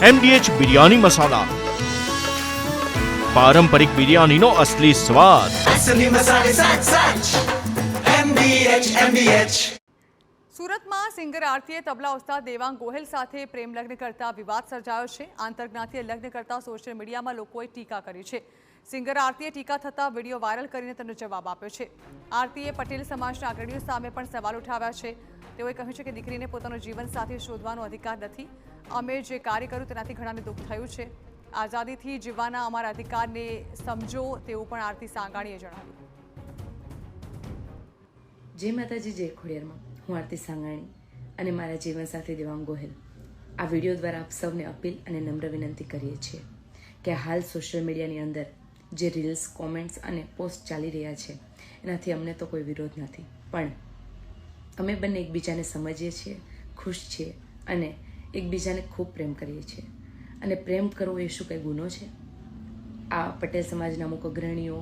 MDH biryani મસાલા, પારંપરિક બિરયાનીનો અસલી સ્વાદ. असली मसाले साथ साथ MDH. સુરતમાં સિંગર આરતીએ તબલા ઉસ્તાદ દેવાંગ ગોહિલ સાથે પ્રેમ લગ્ન કરતા વિવાદ સર્જાયો છે. આંતરજ્ઞાતીય લગ્ન કરતા સોશિયલ મીડિયામાં લોકોએ ટીકા કરી છે. સિંગર આરતીએ ટીકા થતા વિડીયો વાયરલ કરીને તેનો જવાબ આપ્યો છે. આરતીએ પટેલ સમાજના અગ્રણીઓ સામે પણ સવાલ ઉઠાવ્યા છે. તેઓએ કહ્યું છે કે દીકરીને પોતાનો જીવનસાથી શોધવાનો અધિકાર નથી. અમે જે કાર્ય કર્યું તેનાથી ઘણાને દુઃખ થયું છે. આઝાદીથી જીવવાના અમારા અધિકારને સમજો તેવું પણ આરતી સાંગાણીએ જણાવ્યું. જય માતાજી, જય ખોડિયારમાં. હું આરતી સાંગાણી અને મારા જીવનસાથી દેવાંગ ગોહિલ આ વિડીયો દ્વારા આપ સૌને અપીલ અને નમ્ર વિનંતી કરીએ છીએ કે હાલ સોશિયલ મીડિયાની અંદર જે રીલ્સ, કોમેન્ટ્સ અને પોસ્ટ ચાલી રહ્યા છે એનાથી અમને તો કોઈ વિરોધ નથી, પણ અમે બંને એકબીજાને સમજીએ છીએ, ખુશ છીએ અને એકબીજાને ખૂબ પ્રેમ કરીએ છીએ. અને પ્રેમ કરવો એ શું કંઈ ગુનો છે? આ પટેલ સમાજના અમુક અગ્રણીઓ,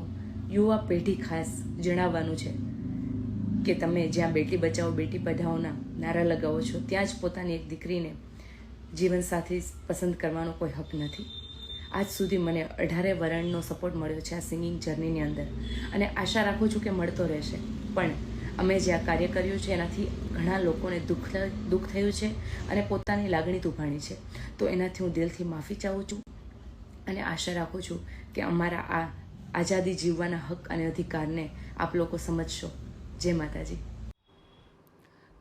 યુવા પેઢી ખાસ જણાવવાનું છે કે તમે જ્યાં બેટી બચાવો બેટી પઢાઓના નારા લગાવો છો ત્યાં જ પોતાની એક દીકરીને જીવનસાથી પસંદ કરવાનો કોઈ હક નથી. આજ સુધી મને 18 વરણનો સપોર્ટ મળ્યો છે આ સિંગિંગ જર્નીની અંદર અને આશા રાખું છું કે મળતો રહેશે. પણ અમે જે આ કાર્ય કર્યું છે એનાથી ઘણા લોકોને દુઃખ થયું છે અને પોતાની લાગણી દુભાણી છે. તો એનાથી હું દિલથી માફી ચાહું છું અને આશા રાખું છું કે અમારા આ આઝાદી જીવવાના હક અને અધિકારને આપ લોકો સમજશો. જય માતાજી.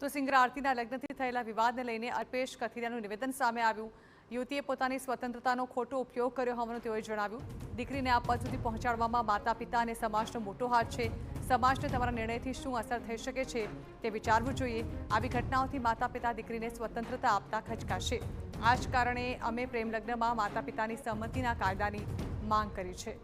તો સિંગર આરતીના લગ્નથી થયેલા વિવાદને લઈને અલ્પેશ કથિરિયાનું નિવેદન સામે આવ્યું. યુવતીએ પોતાની સ્વતંત્રતાનો ખોટો ઉપયોગ કર્યો હોવાનું તેઓએ જણાવ્યું. દીકરીને આ પદ સુધી પહોંચાડવામાં માતા પિતા અને સમાજનો મોટો હાથ છે. સમાજને તમારા નિર્ણયથી શું અસર થઈ શકે છે તે વિચારવું જોઈએ. આવી ઘટનાઓથી માતા પિતા દીકરીને સ્વતંત્રતા આપતા ખચકાશે. આ જ કારણે અમે પ્રેમ લગ્નમાં માતા પિતાની સંમતિના કાયદાની માંગ કરી છે.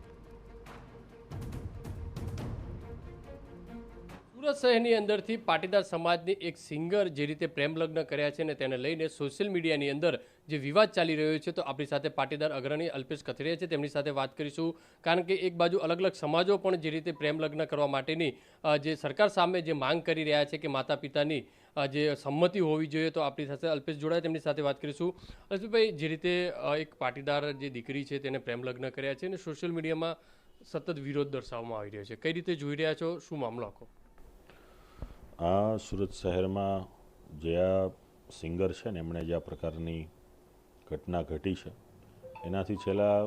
સુરત શહેરની અંદરથી પાટીદાર સમાજની એક સિંગર જે રીતે પ્રેમ લગ્ન કર્યા છે અને તેને લઈને સોશિયલ મીડિયાની અંદર જે વિવાદ ચાલી રહ્યો છે, તો આપણી સાથે પાટીદાર અગ્રણી અલ્પેશ કથિરિયા છે, તેમની સાથે વાત કરીશું. કારણ કે એક બાજુ અલગ અલગ સમાજો પણ જે રીતે પ્રેમ લગ્ન કરવા માટેની જે સરકાર સામે જે માંગ કરી રહ્યા છે કે માતા પિતાની જે સંમતિ હોવી જોઈએ, તો આપણી સાથે અલ્પેશ જોડાય, તેમની સાથે વાત કરીશું. અલ્પેશભાઈ, જે રીતે એક પાટીદાર જે દીકરી છે તેને પ્રેમ લગ્ન કર્યા છે અને સોશિયલ મીડિયામાં સતત વિરોધ દર્શાવવામાં આવી રહ્યો છે, કઈ રીતે જોઈ રહ્યા છો, શું મામલો આખો? આ સુરત શહેરમાં જે આ સિંગર છે ને એમણે જે આ પ્રકારની ઘટના ઘટી છે એનાથી છેલ્લા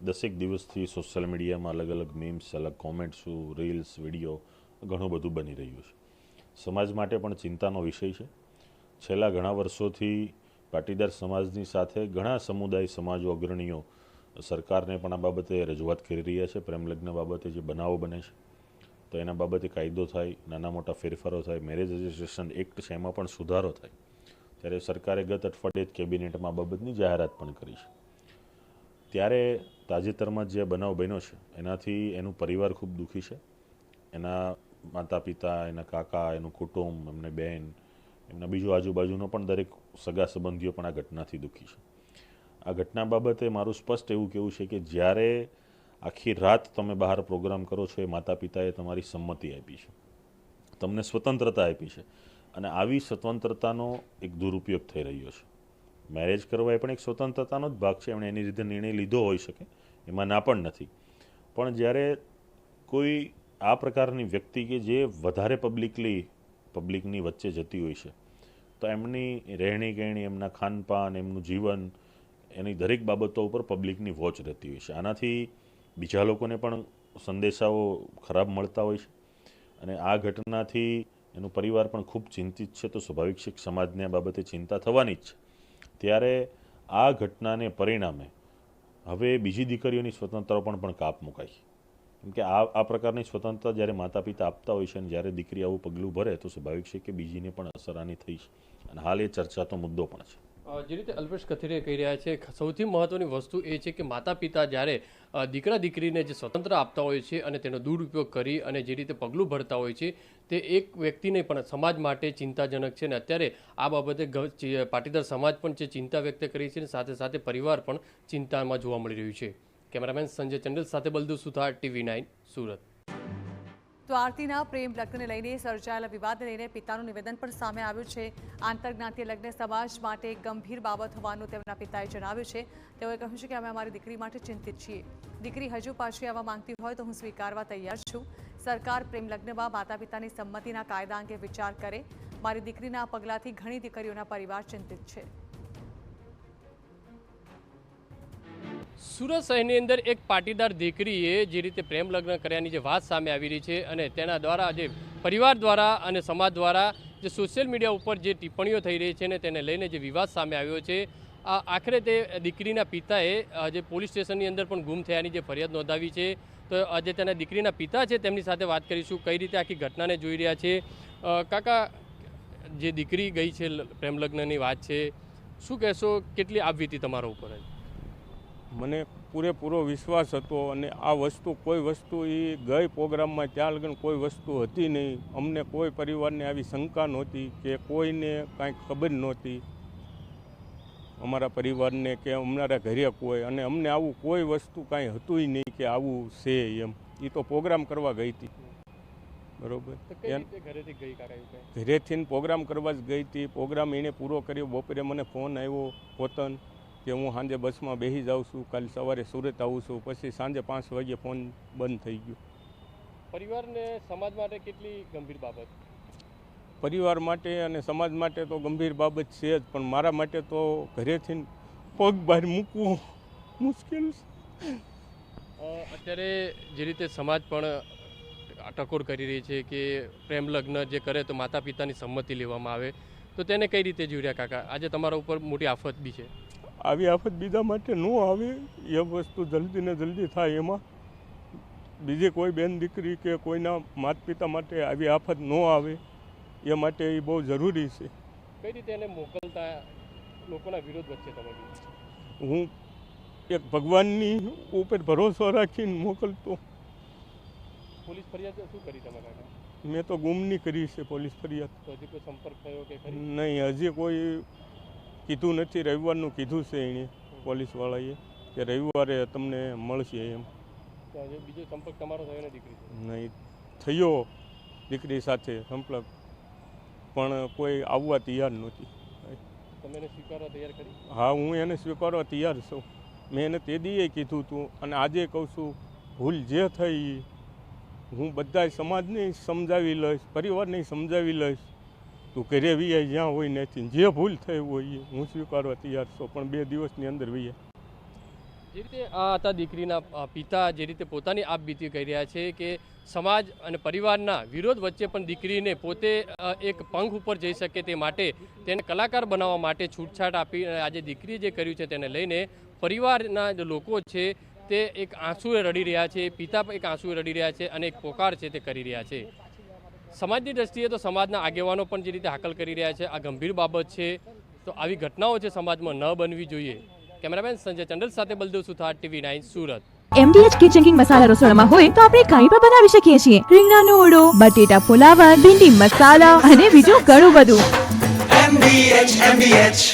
10 દિવસથી સોશિયલ મીડિયામાં અલગ અલગ મીમ્સ, અલગ કોમેન્ટ્સો, રીલ્સ, વિડીયો ઘણું બધું બની રહ્યું છે. સમાજ માટે પણ ચિંતાનો વિષય છે. છેલ્લા ઘણા વર્ષોથી પાટીદાર સમાજની સાથે ઘણા સમુદાય સમાજો અગ્રણીઓ સરકારને પણ આ બાબતે રજૂઆત કરી રહ્યા છે. પ્રેમ લગ્ન બાબતે જે બનાવો બને છે તો એના બાબતે કાયદો થાય, નાના મોટા ફેરફારો થાય, મેરેજ રજિસ્ટ્રેશન એક્ટ છે એમાં પણ સુધારો થાય. ત્યારે સરકારે ગત અઠવાડિયે જ કેબિનેટમાં આ બાબતની જાહેરાત પણ કરી છે. ત્યારે તાજેતરમાં જે બનાવ બન્યો છે એનાથી એનું પરિવાર ખૂબ દુઃખી છે. એના માતા પિતા, એના કાકા, એનું કુટુંબ, એમને બહેન, એમના બીજું આજુબાજુનો પણ દરેક સગા સંબંધીઓ પણ આ ઘટનાથી દુઃખી છે. આ ઘટના બાબતે મારું સ્પષ્ટ એવું કહેવું છે કે જ્યારે આખી રાત તમે બહાર પ્રોગ્રામ કરો છો એ માતા પિતાએ તમારી સંમતિ આપી છે, તમને સ્વતંત્રતા આપી છે અને આવી સ્વતંત્રતાનો એક દુરુપયોગ થઈ રહ્યો છે. મેરેજ કરવા એ પણ એક સ્વતંત્રતાનો જ ભાગ છે, એમણે એની રીતે નિર્ણય લીધો હોઈ શકે, એમાં ના પણ નથી. પણ જ્યારે કોઈ આ પ્રકારની વ્યક્તિ કે જે વધારે પબ્લિકની વચ્ચે જતી હોય છે તો એમની રહેણી કહેણી, એમના ખાનપાન, એમનું જીવન, એની દરેક બાબતો ઉપર પબ્લિકની વોચ રહેતી હોય છે. આનાથી બીજા લોકોને પણ સંદેશાઓ ખરાબ મળતા હોય છે અને આ ઘટનાથી એનું પરિવાર પણ ખૂબ ચિંતિત છે. તો સ્વાભાવિક છે કે સમાજને આ બાબતે ચિંતા થવાની જ છે. ત્યારે આ ઘટનાને પરિણામે હવે બીજી દીકરીઓની સ્વતંત્રતા પણ કાપ મુકાય. કેમ કે આ પ્રકારની સ્વતંત્રતા જ્યારે માતા પિતા આપતા હોય છે અને જ્યારે દીકરી આવું પગલું ભરે તો સ્વાભાવિક છે કે બીજીને પણ અસર આની થઈ છે અને હાલ એ ચર્ચાતો મુદ્દો પણ છે. જે રીતે અલ્પેશ કથિરિયા કહી રહ્યા છે, સૌથી મહત્વની વસ્તુ એ છે કે માતા પિતા જ્યારે દીકરા દીકરીને જે સ્વતંત્ર આપતા હોય છે અને તેનો દુરુપયોગ કરી અને જે રીતે પગલું ભરતા હોય છે તે એક વ્યક્તિને પણ સમાજ માટે ચિંતાજનક છે. અને અત્યારે આ બાબતે પાટીદાર સમાજ પણ જે ચિંતા વ્યક્ત કરી છે અને સાથે સાથે પરિવાર પણ ચિંતામાં જોવા મળી રહ્યું છે. કેમેરામેન સંજય ચંડલ સાથે બલદુ સુથાર, TV9 સુરત. તો આરતીના પ્રેમ લગ્નને લઈને સર્જાયેલા વિવાદને લઈને પિતાનું નિવેદન પણ સામે આવ્યું છે. આંતરજ્ઞાતીય લગ્ન સમાજ માટે ગંભીર બાબત હોવાનું તેમના પિતાએ જણાવ્યું છે. તેઓએ કહ્યું છે કે અમે અમારી દીકરી માટે ચિંતિત છીએ. દીકરી હજુ પાછી આવવા માંગતી હોય તો હું સ્વીકારવા તૈયાર છું. સરકાર પ્રેમ લગ્નમાં માતા પિતાની સંમતિના કાયદા અંગે વિચાર કરે. મારી દીકરીના આ પગલાંથી ઘણી દીકરીઓના પરિવાર ચિંતિત છે. સુરત શહેરની અંદર એક પાટીદાર દીકરીએ જે રીતે પ્રેમ લગ્ન કર્યાની જે વાત સામે આવી રહી છે અને તેના દ્વારા જે પરિવાર દ્વારા અને સમાજ દ્વારા જે સોશિયલ મીડિયા ઉપર જે ટિપ્પણીઓ થઈ રહી છે ને તેને લઈને જે વિવાદ સામે આવ્યો છે, આખરે તે દીકરીના પિતાએ જે પોલીસ સ્ટેશનની અંદર પણ ગુમ થયાની જે ફરિયાદ નોંધાવી છે. તો આજે તેના દીકરીના પિતા છે તેમની સાથે વાત કરીશું, કઈ રીતે આખી ઘટનાને જોઈ રહ્યા છે. કાકા, જે દીકરી ગઈ છે પ્રેમ લગ્નની વાત છે, શું કહેશો, કેટલી આપવીતી તમારા ઉપર? મને પૂરેપૂરો વિશ્વાસ હતો અને આ વસ્તુ કોઈ વસ્તુ એ ગઈ પ્રોગ્રામમાં ત્યાં લગન કોઈ વસ્તુ હતી નહીં. અમને કોઈ પરિવારને આવી શંકા નહોતી કે કોઈને કાંઈ ખબર નહોતી અમારા પરિવારને કે અમારા ઘરે કોઈ, અને અમને આવું કોઈ વસ્તુ કાંઈ હતું નહીં કે આવું છે એમ. એ તો પ્રોગ્રામ કરવા ગઈ હતી, બરાબર. ઘરેથી પ્રોગ્રામ કરવા જ ગઈ હતી. પ્રોગ્રામ એણે પૂરો કર્યો. બપોરે મને ફોન આવ્યો પોતન કે હું સાંજે બસમાં બેસી જાઉં છું, કાલે સવારે સુરત આવું છું. પછી સાંજે 5 વાગે ફોન બંધ થઈ ગયો. પરિવારને સમાજ માટે કેટલી ગંભીર બાબત? પરિવાર માટે અને સમાજ માટે તો ગંભીર બાબત છે જ, પણ મારા માટે તો ઘરેથી પગ બહાર મૂકવું મુશ્કેલ છે. અત્યારે જે રીતે સમાજ પણ ટકોર કરી રહી છે કે પ્રેમ લગ્ન જે કરે તો માતા પિતાની સંમતિ લેવામાં આવે, તો તેને કઈ રીતે જોઈ રહ્યા કાકા? આજે તમારા ઉપર મોટી આફત બી છે. આવી આફત બીજા માટે ન આવે એ વસ્તુ જલ્દી ને જલ્દી થાય. એમાં બીજી કોઈ બેન દીકરી કે કોઈના માતા પિતા માટે આવી આફત ન આવે એ માટે એ બહુ જરૂરી છે. કઈ રીતે એને મોકલતા લોકોના વિરોધ વચ્ચે તમે? હું એક ભગવાનની ઉપર ભરોસો રાખીને મોકલતો. પોલીસ ફરિયાદ શું કરી તમે કાકા? મેં તો ગુમની કરી છે પોલીસ ફરિયાદ. તો હજી કોઈ સંપર્ક થયો કે ખરી? નહીં, હજી કોઈ કીધું નથી. રવિવારનું કીધું છે એણે પોલીસવાળાએ કે રવિવારે તમને મળશે એમ. તો હજી બીજો સંપર્ક તમારો થયો ને દીકરી? નહીં થયો દીકરી સાથે સંપર્ક, પણ કોઈ આવવા તૈયાર નહોતી. તમે એને સ્વીકારવા તૈયાર કરી? હા, હું એને સ્વીકારવા તૈયાર છું. મેં એને તે દીએ કીધું હતું અને આજે કહું છું, ભૂલ જે થઈ હું બધા સમાજને સમજાવી લઈશ, પરિવારને સમજાવી લઈશ. તું ઘરે વીઆઈ જ્યાં હોય નથી, જે ભૂલ થઈ હોય હું સ્વીકારવા તૈયાર છું, પણ 2 દિવસની અંદર વીઆઈ. જે રીતે આ હતા દીકરીના પિતા, જે રીતે પોતાની આપબીતી કહી રહ્યા છે કે સમાજ અને પરિવારના વિરોધ વચ્ચે પણ દીકરીને પોતે એક પંખ ઉપર જઈ શકે તે માટે તેને કલાકાર બનાવવા માટે છૂટછાટ આપી આજે દીકરીએ જે કર્યું છે તેને લઈને પરિવારના જે લોકો છે તે એક આંસુએ રડી રહ્યા છે, પિતા એક આંસુએ રડી રહ્યા છે અને એક પોકાર છે તે કરી રહ્યા છે. સમાજની દ્રષ્ટિએ તો સમાજના આગેવાનો પણ જે રીતે હાકલ કરી રહ્યા છે, આ ગંભીર બાબત છે. તો આવી ઘટનાઓ છે સમાજમાં ન બનવી જોઈએ. કેમેરામેન સંજય ચંડલ સાથે Baldev Suthar, TV9 Surat. MDH kitchen king masala રસોડામાં હોય તો આપણે કંઈ પણ બનાવી શકીએ છીએ. રીંગણાનો ઓળો, બટેટા ફુલાવર, ભીંડી મસાલા અને બીજું ઘણું બધું. MDH